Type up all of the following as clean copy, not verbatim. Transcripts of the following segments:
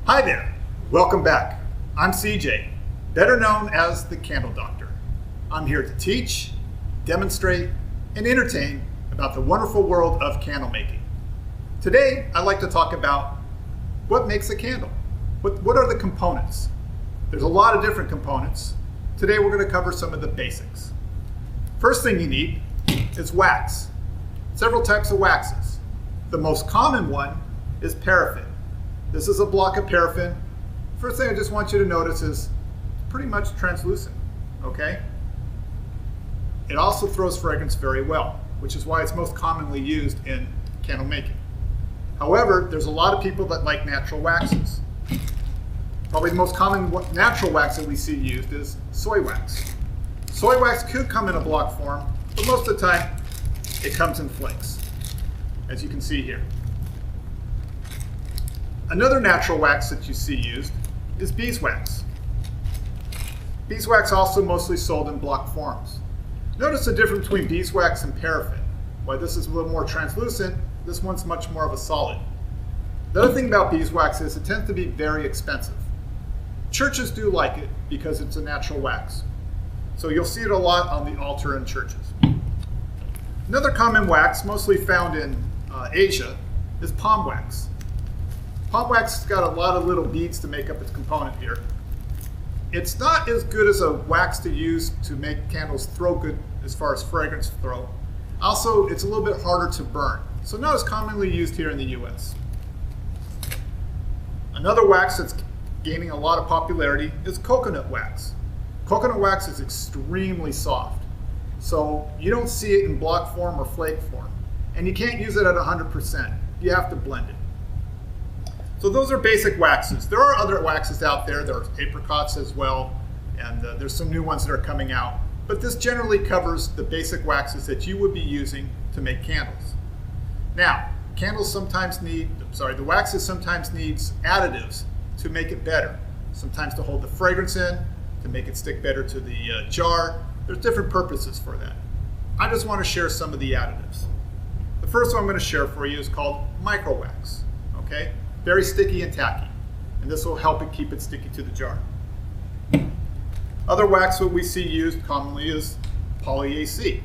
Hi there, welcome back. I'm CJ, better known as the Candle Doctor. I'm here to teach, demonstrate, and entertain about the wonderful world of candle making. Today, I'd like to talk about what makes a candle. What are the components? There's a lot of different components. Today, we're going to cover some of the basics. First thing you need is wax. Several types of waxes. The most common one is paraffin. This is a block of paraffin. First thing I just want you to notice is pretty much translucent, okay? It also throws fragrance very well, which is why it's most commonly used in candle making. However, there's a lot of people that like natural waxes. Probably the most common natural wax that we see used is soy wax. Soy wax could come in a block form, but most of the time it comes in flakes, as you can see here. Another natural wax that you see used is beeswax. Beeswax also mostly sold in block forms. Notice the difference between beeswax and paraffin. While this is a little more translucent, this one's much more of a solid. The other thing about beeswax is it tends to be very expensive. Churches do like it because it's a natural wax. So you'll see it a lot on the altar in churches. Another common wax, mostly found in Asia, is palm wax. Palm wax has got a lot of little beads to make up its component here. It's not as good as a wax to use to make candles throw good as far as fragrance throw. Also, it's a little bit harder to burn, so not as commonly used here in the US. Another wax that's gaining a lot of popularity is coconut wax. Coconut wax is extremely soft, so you don't see it in block form or flake form, and you can't use it at 100%. You have to blend it. So those are basic waxes. There are other waxes out there. There are apricots as well, and there's some new ones that are coming out. But this generally covers the basic waxes that you would be using to make candles. Now, candles sometimes the waxes sometimes needs additives to make it better. Sometimes to hold the fragrance in, to make it stick better to the jar. There's different purposes for that. I just want to share some of the additives. The first one I'm going to share for you is called micro wax. Okay? Very sticky and tacky, and this will help it keep it sticky to the jar. Other wax that we see used commonly is poly AC.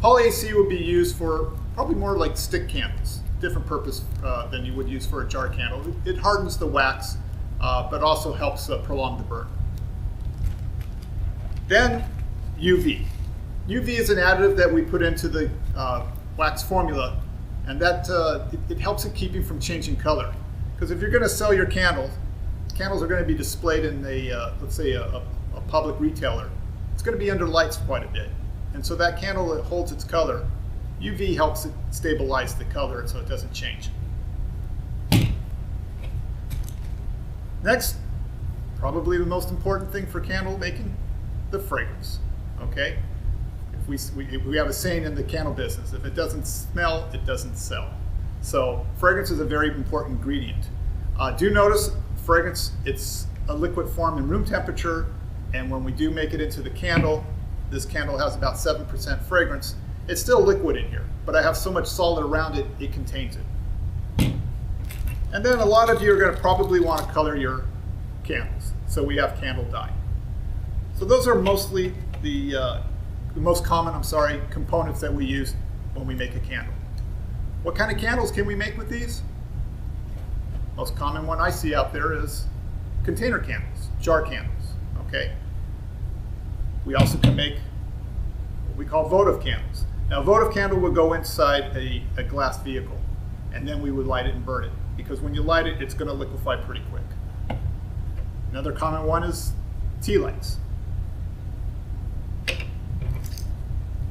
Poly AC would be used for probably more like stick candles, different purpose than you would use for a jar candle. It hardens the wax, but also helps prolong the burn. Then UV. UV is an additive that we put into the wax formula, and that it helps it keeping from changing color. Because if you're going to sell your candles are going to be displayed in let's say a public retailer. It's going to be under lights quite a bit. And so that candle that holds its color, UV helps it stabilize the color so it doesn't change. Next, probably the most important thing for candle making, the fragrance. Okay? If we have a saying in the candle business, if it doesn't smell, it doesn't sell. So fragrance is a very important ingredient. Do notice fragrance, it's a liquid form in room temperature, and when we do make it into the candle, this candle has about 7% fragrance. It's still liquid in here, but I have so much solid around it, it contains it. And then a lot of you are going to probably want to color your candles. So we have candle dye. So those are mostly the most common, components that we use when we make a candle. What kind of candles can we make with these? Most common one I see out there is container candles, jar candles, okay? We also can make what we call votive candles. Now, a votive candle would go inside a glass vehicle, and then we would light it and burn it, because when you light it, it's gonna liquefy pretty quick. Another common one is tea lights.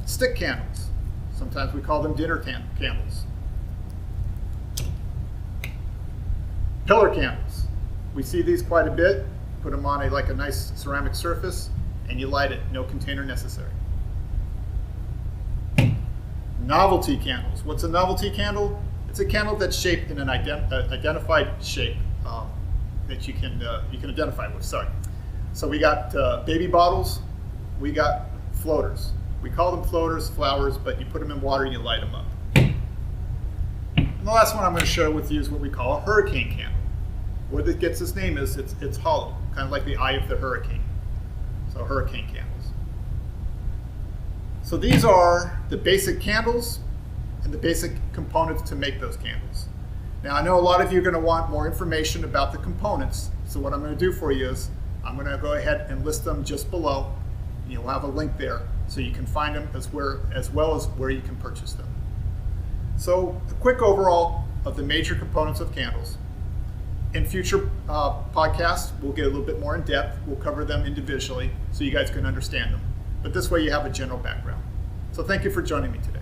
Stick candles. Sometimes we call them dinner candles. Pillar candles. We see these quite a bit. Put them on a nice ceramic surface, and you light it. No container necessary. Novelty candles. What's a novelty candle? It's a candle that's shaped in an identified shape that you can identify with. Sorry. So we got baby bottles. We got floaters. We call them floaters, flowers, but you put them in water and you light them up. And the last one I'm going to share with you is what we call a hurricane candle. Where it gets its name is it's hollow, kind of like the eye of the hurricane. So hurricane candles. So these are the basic candles and the basic components to make those candles. Now I know a lot of you are going to want more information about the components. So what I'm going to do for you is I'm going to go ahead and list them just below. You'll have a link there so you can find them as well as where you can purchase them. So a quick overall of the major components of candles. In future podcasts, we'll get a little bit more in depth. We'll cover them individually so you guys can understand them. But this way you have a general background. So thank you for joining me today.